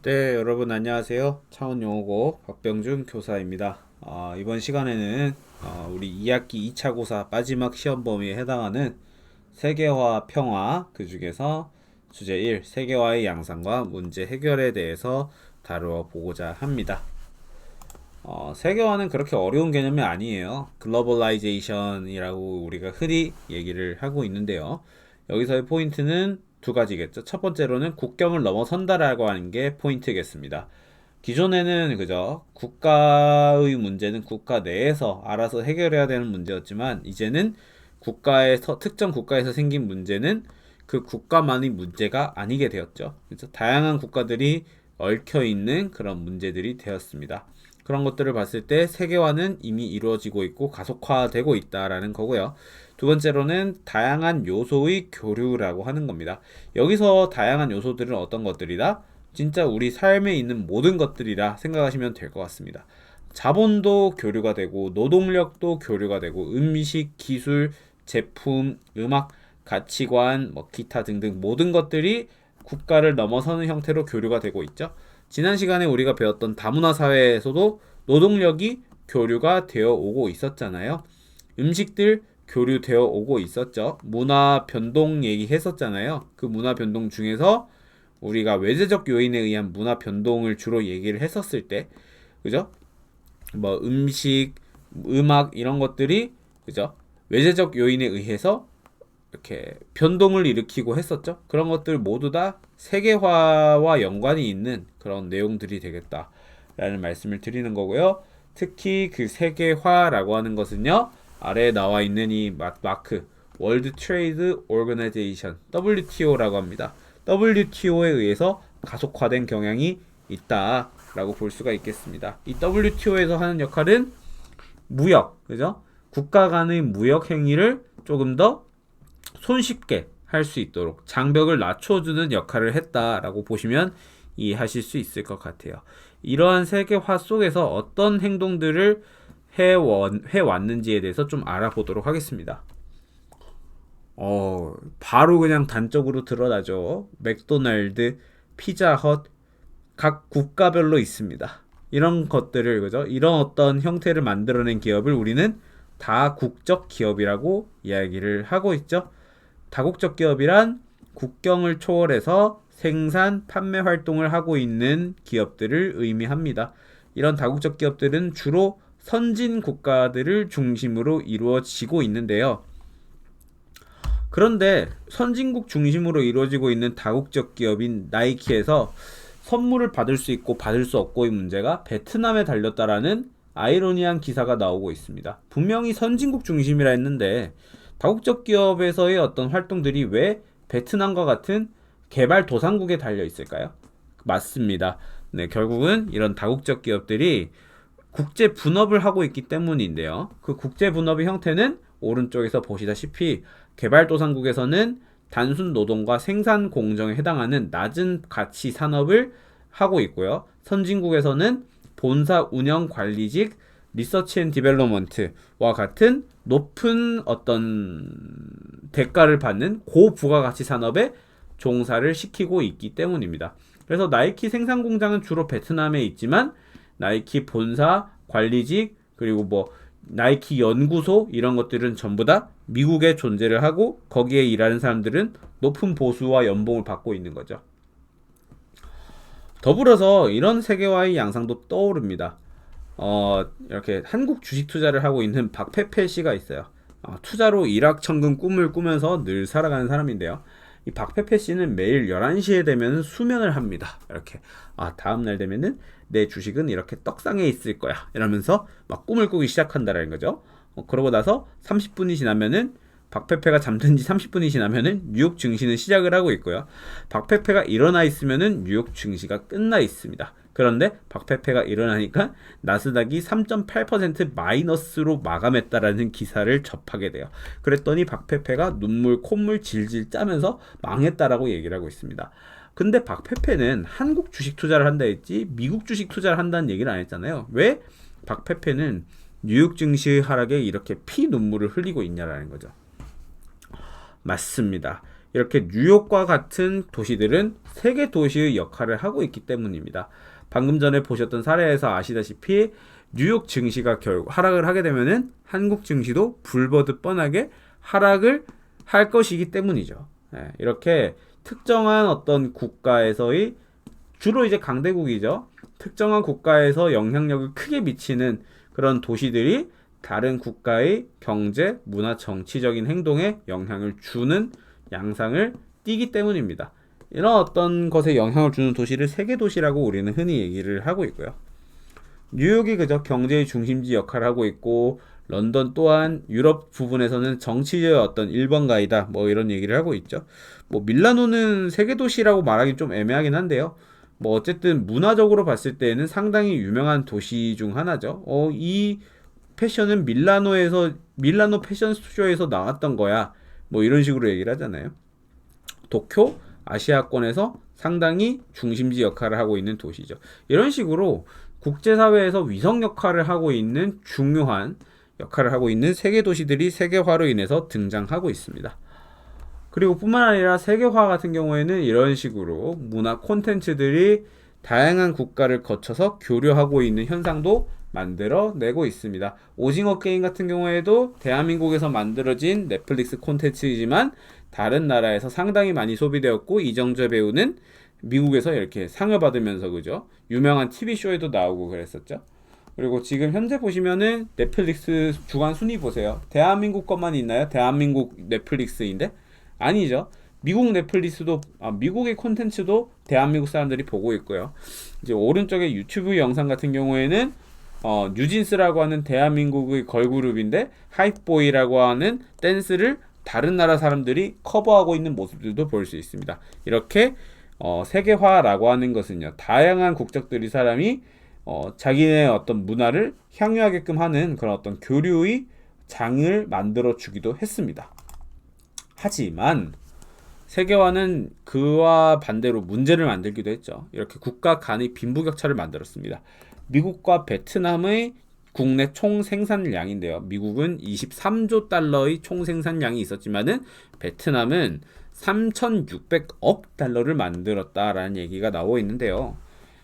네, 여러분 안녕하세요. 창원영어고 박병준 교사입니다. 이번 시간에는 우리 2학기 2차 고사 마지막 시험 범위에 해당하는 세계화 평화, 그 중에서 주제 1, 세계화의 양상과 문제 해결에 대해서 다루어 보고자 합니다. 세계화는 그렇게 어려운 개념이 아니에요. 글로벌라이제이션이라고 우리가 흔히 얘기를 하고 있는데요. 여기서의 포인트는 두 가지겠죠. 첫 번째로는 국경을 넘어선다라고 하는 게 포인트겠습니다. 기존에는 그저 국가의 문제는 국가 내에서 알아서 해결해야 되는 문제였지만, 이제는 특정 국가에서 생긴 문제는 그 국가만의 문제가 아니게 되었죠. 그래서 다양한 국가들이 얽혀 있는 그런 문제들이 되었습니다. 그런 것들을 봤을 때 세계화는 이미 이루어지고 있고 가속화되고 있다라는 거고요. 두 번째로는 다양한 요소의 교류라고 하는 겁니다. 여기서 다양한 요소들은 어떤 것들이다? 진짜 우리 삶에 있는 모든 것들이라 생각하시면 될 것 같습니다. 자본도 교류가 되고, 노동력도 교류가 되고, 음식, 기술, 제품, 음악, 가치관, 기타 등등 모든 것들이 국가를 넘어서는 형태로 교류가 되고 있죠. 지난 시간에 우리가 배웠던 다문화 사회에서도 노동력이 교류가 되어 오고 있었잖아요. 음식들 교류되어 오고 있었죠. 문화 변동 얘기했었잖아요. 그 문화 변동 중에서 우리가 외재적 요인에 의한 문화 변동을 주로 얘기를 했었을 때, 그죠? 음식, 음악 이런 것들이, 그죠? 외재적 요인에 의해서 이렇게 변동을 일으키고 했었죠. 그런 것들 모두 다 세계화와 연관이 있는 그런 내용들이 되겠다라는 말씀을 드리는 거고요. 특히 그 세계화라고 하는 것은요, 아래에 나와 있는 이 마크, 월드 트레이드 오거나이제이션 WTO라고 합니다. WTO에 의해서 가속화된 경향이 있다라고 볼 수가 있겠습니다. 이 WTO에서 하는 역할은 무역, 그죠? 국가 간의 무역 행위를 조금 더 손쉽게 할 수 있도록 장벽을 낮춰주는 역할을 했다라고 보시면 이해하실 수 있을 것 같아요. 이러한 세계화 속에서 어떤 행동들을 해왔는지에 대해서 좀 알아보도록 하겠습니다. 바로 그냥 단적으로 드러나죠. 맥도날드, 피자헛, 각 국가별로 있습니다. 이런 것들을, 그죠? 이런 어떤 형태를 만들어낸 기업을 우리는 다국적 기업이라고 이야기를 하고 있죠. 다국적 기업이란 국경을 초월해서 생산, 판매 활동을 하고 있는 기업들을 의미합니다. 이런 다국적 기업들은 주로 선진 국가들을 중심으로 이루어지고 있는데요. 그런데 선진국 중심으로 이루어지고 있는 다국적 기업인 나이키에서 선물을 받을 수 있고 받을 수 없고의 문제가 베트남에 달렸다라는 아이러니한 기사가 나오고 있습니다. 분명히 선진국 중심이라 했는데 다국적 기업에서의 어떤 활동들이 왜 베트남과 같은 개발도상국에 달려 있을까요? 맞습니다. 네, 결국은 이런 다국적 기업들이 국제 분업을 하고 있기 때문인데요. 그 국제 분업의 형태는 오른쪽에서 보시다시피 개발도상국에서는 단순 노동과 생산 공정에 해당하는 낮은 가치 산업을 하고 있고요. 선진국에서는 본사 운영 관리직, 리서치 앤 디벨롭먼트와 같은 높은 어떤 대가를 받는 고부가가치 산업에 종사를 시키고 있기 때문입니다. 그래서 나이키 생산 공장은 주로 베트남에 있지만 나이키 본사, 관리직, 그리고 나이키 연구소 이런 것들은 전부 다 미국에 존재를 하고 거기에 일하는 사람들은 높은 보수와 연봉을 받고 있는 거죠. 더불어서 이런 세계화의 양상도 떠오릅니다. 이렇게 한국 주식 투자를 하고 있는 박페페 씨가 있어요. 투자로 일확천금 꿈을 꾸면서 늘 살아가는 사람인데요. 이 박페페 씨는 매일 11시에 되면 수면을 합니다. 이렇게 다음날 되면은 내 주식은 이렇게 떡상에 있을 거야 이러면서 막 꿈을 꾸기 시작한다라는 거죠. 그러고 나서 30분이 지나면은 박페페가 잠든 지 30분이 지나면은 뉴욕 증시는 시작을 하고 있고요. 박페페가 일어나 있으면은 뉴욕 증시가 끝나 있습니다. 그런데 박페페가 일어나니까 나스닥이 3.8% 마이너스로 마감했다라는 기사를 접하게 돼요. 그랬더니 박페페가 눈물 콧물 질질 짜면서 망했다라고 얘기를 하고 있습니다. 근데 박페페는 한국 주식 투자를 한다 했지 미국 주식 투자를 한다는 얘기를 안 했잖아요. 왜 박페페는 뉴욕 증시의 하락에 이렇게 피 눈물을 흘리고 있냐라는 거죠. 맞습니다. 이렇게 뉴욕과 같은 도시들은 세계 도시의 역할을 하고 있기 때문입니다. 방금 전에 보셨던 사례에서 아시다시피 뉴욕 증시가 결국 하락을 하게 되면은 한국 증시도 불보듯 뻔하게 하락을 할 것이기 때문이죠. 이렇게 특정한 어떤 국가에서의 주로 이제 강대국이죠. 특정한 국가에서 영향력을 크게 미치는 그런 도시들이 다른 국가의 경제, 문화, 정치적인 행동에 영향을 주는 양상을 띠기 때문입니다. 이런 어떤 것에 영향을 주는 도시를 세계 도시라고 우리는 흔히 얘기를 하고 있고요. 뉴욕이 그저 경제의 중심지 역할을 하고 있고 런던 또한 유럽 부분에서는 정치의 어떤 1번가이다 뭐 이런 얘기를 하고 있죠. 뭐 밀라노는 세계 도시라고 말하기 좀 애매하긴 한데요. 뭐 어쨌든 문화적으로 봤을 때는 상당히 유명한 도시 중 하나죠. 이 패션은 밀라노 패션쇼에서 나왔던 거야. 뭐 이런 식으로 얘기를 하잖아요. 도쿄 아시아권에서 상당히 중심지 역할을 하고 있는 도시죠. 이런 식으로 국제사회에서 위성 역할을 하고 있는 중요한 역할을 하고 있는 세계 도시들이 세계화로 인해서 등장하고 있습니다. 그리고 뿐만 아니라 세계화 같은 경우에는 이런 식으로 문화 콘텐츠들이 다양한 국가를 거쳐서 교류하고 있는 현상도 만들어내고 있습니다. 오징어 게임 같은 경우에도 대한민국에서 만들어진 넷플릭스 콘텐츠이지만 다른 나라에서 상당히 많이 소비되었고 이정재 배우는 미국에서 이렇게 상을 받으면서 그죠? 유명한 TV쇼에도 나오고 그랬었죠. 그리고 지금 현재 보시면은 넷플릭스 주간 순위 보세요. 대한민국 것만 있나요? 대한민국 넷플릭스인데? 아니죠. 미국 넷플릭스도 미국의 콘텐츠도 대한민국 사람들이 보고 있고요. 이제 오른쪽에 유튜브 영상 같은 경우에는 뉴진스라고 하는 대한민국의 걸그룹인데 하이보이라고 하는 댄스를 다른 나라 사람들이 커버하고 있는 모습들도 볼 수 있습니다. 이렇게 세계화라고 하는 것은요, 다양한 국적들이 사람이 자기네 어떤 문화를 향유하게끔 하는 그런 어떤 교류의 장을 만들어 주기도 했습니다. 하지만 세계화는 그와 반대로 문제를 만들기도 했죠. 이렇게 국가 간의 빈부격차를 만들었습니다. 미국과 베트남의 국내 총 생산량인데요. 미국은 23조 달러의 총 생산량이 있었지만은 베트남은 3,600억 달러를 만들었다라는 얘기가 나오고 있는데요.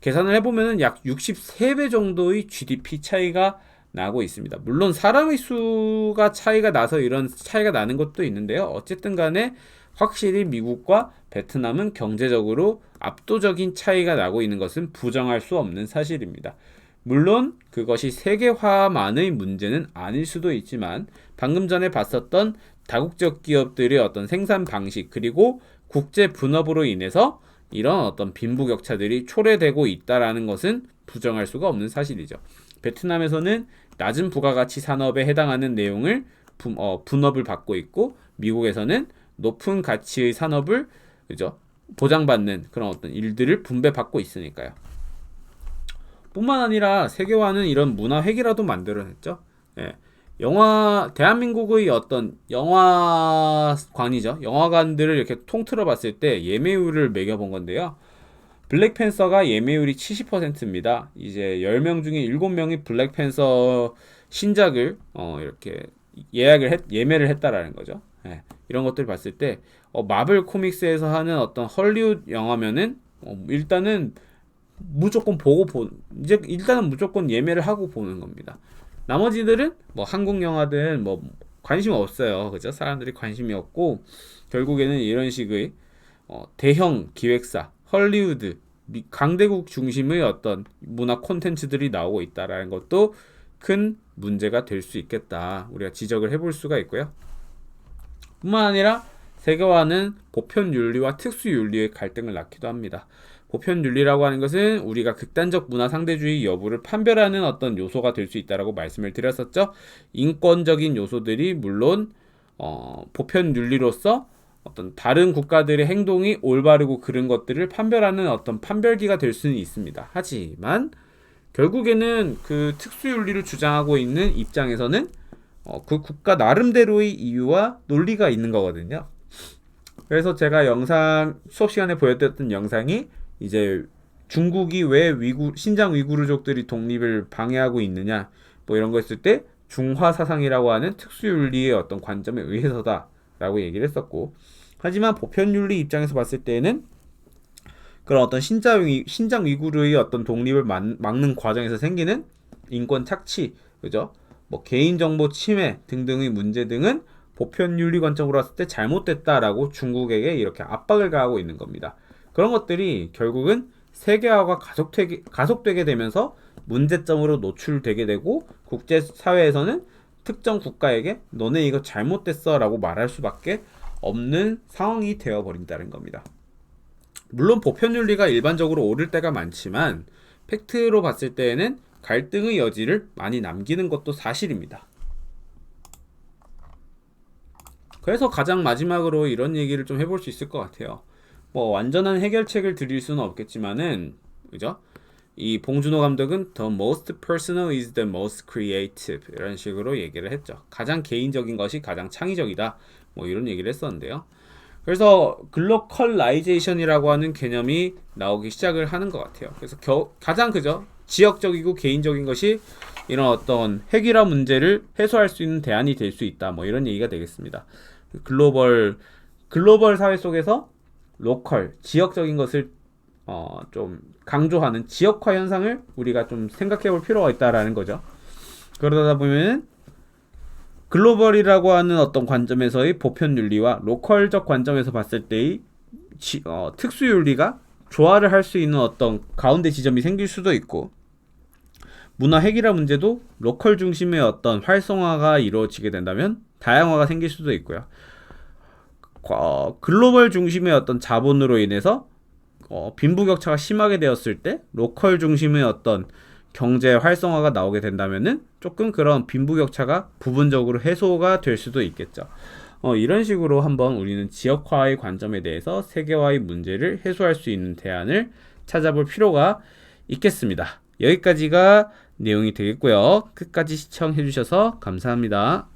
계산을 해보면 약 63배 정도의 GDP 차이가 나고 있습니다. 물론 사람의 수가 차이가 나서 이런 차이가 나는 것도 있는데요. 어쨌든 간에 확실히 미국과 베트남은 경제적으로 압도적인 차이가 나고 있는 것은 부정할 수 없는 사실입니다. 물론 그것이 세계화만의 문제는 아닐 수도 있지만 방금 전에 봤었던 다국적 기업들의 어떤 생산 방식 그리고 국제 분업으로 인해서 이런 어떤 빈부격차들이 초래되고 있다라는 것은 부정할 수가 없는 사실이죠. 베트남에서는 낮은 부가가치 산업에 해당하는 내용을 분업을 받고 있고 미국에서는 높은 가치의 산업을 그죠? 보장받는 그런 어떤 일들을 분배받고 있으니까요. 뿐만 아니라 세계화는 이런 문화 회기라도 만들어냈죠. 예. 대한민국의 어떤 영화관이죠. 영화관들을 이렇게 통틀어 봤을 때 예매율을 매겨본 건데요. 블랙팬서가 예매율이 70%입니다. 이제 10명 중에 7명이 블랙팬서 신작을 이렇게 예매를 했다라는 거죠. 예. 이런 것들을 봤을 때 마블 코믹스에서 하는 어떤 헐리우드 영화면은 일단은 이제 일단은 무조건 예매를 하고 보는 겁니다. 나머지들은 뭐 한국 영화든 뭐 관심 없어요. 그죠? 사람들이 관심이 없고 결국에는 이런 식의 대형 기획사, 헐리우드, 강대국 중심의 어떤 문화 콘텐츠들이 나오고 있다라는 것도 큰 문제가 될 수 있겠다. 우리가 지적을 해볼 수가 있고요. 뿐만 아니라 세계화는 보편윤리와 특수윤리의 갈등을 낳기도 합니다. 보편윤리라고 하는 것은 우리가 극단적 문화 상대주의 여부를 판별하는 어떤 요소가 될 수 있다라고 말씀을 드렸었죠. 인권적인 요소들이 물론 보편윤리로서 어떤 다른 국가들의 행동이 올바르고 그른 것들을 판별하는 어떤 판별기가 될 수는 있습니다. 하지만 결국에는 그 특수윤리를 주장하고 있는 입장에서는 그 국가 나름대로의 이유와 논리가 있는 거거든요. 그래서 제가 수업 시간에 보여드렸던 영상이 이제 중국이 왜 신장 위구르족들이 독립을 방해하고 있느냐 뭐 이런 거 했을 때 중화 사상이라고 하는 특수윤리의 어떤 관점에 의해서다라고 얘기를 했었고 하지만 보편윤리 입장에서 봤을 때에는 그런 어떤 신장 위구르의 어떤 독립을 막는 과정에서 생기는 인권 착취, 그죠? 뭐 개인정보 침해 등등의 문제 등은 보편윤리 관점으로 봤을 때 잘못됐다라고 중국에게 이렇게 압박을 가하고 있는 겁니다. 그런 것들이 결국은 세계화가 가속되게 되면서 문제점으로 노출되게 되고 국제사회에서는 특정 국가에게 너네 이거 잘못됐어 라고 말할 수밖에 없는 상황이 되어버린다는 겁니다. 물론 보편윤리가 일반적으로 옳을 때가 많지만 팩트로 봤을 때에는 갈등의 여지를 많이 남기는 것도 사실입니다. 그래서 가장 마지막으로 이런 얘기를 좀 해볼 수 있을 것 같아요. 뭐 완전한 해결책을 드릴 수는 없겠지만은, 그죠? 이 봉준호 감독은 The most personal is the most creative 이런 식으로 얘기를 했죠. 가장 개인적인 것이 가장 창의적이다. 뭐 이런 얘기를 했었는데요. 그래서 글로컬라이제이션이라고 하는 개념이 나오기 시작을 하는 것 같아요. 그래서 가장 그죠? 지역적이고 개인적인 것이 이런 어떤 핵이라 문제를 해소할 수 있는 대안이 될 수 있다. 뭐 이런 얘기가 되겠습니다. 글로벌 사회 속에서 로컬, 지역적인 것을 좀 강조하는 지역화 현상을 우리가 좀 생각해 볼 필요가 있다라는 거죠. 그러다 보면 글로벌이라고 하는 어떤 관점에서의 보편윤리와 로컬적 관점에서 봤을 때의 특수윤리가 조화를 할 수 있는 어떤 가운데 지점이 생길 수도 있고, 문화 핵이라 문제도 로컬 중심의 어떤 활성화가 이루어지게 된다면 다양화가 생길 수도 있고요. 글로벌 중심의 어떤 자본으로 인해서 빈부격차가 심하게 되었을 때 로컬 중심의 어떤 경제 활성화가 나오게 된다면은 조금 그런 빈부격차가 부분적으로 해소가 될 수도 있겠죠. 이런 식으로 한번 우리는 지역화의 관점에 대해서 세계화의 문제를 해소할 수 있는 대안을 찾아볼 필요가 있겠습니다. 여기까지가 내용이 되겠고요. 끝까지 시청해 주셔서 감사합니다.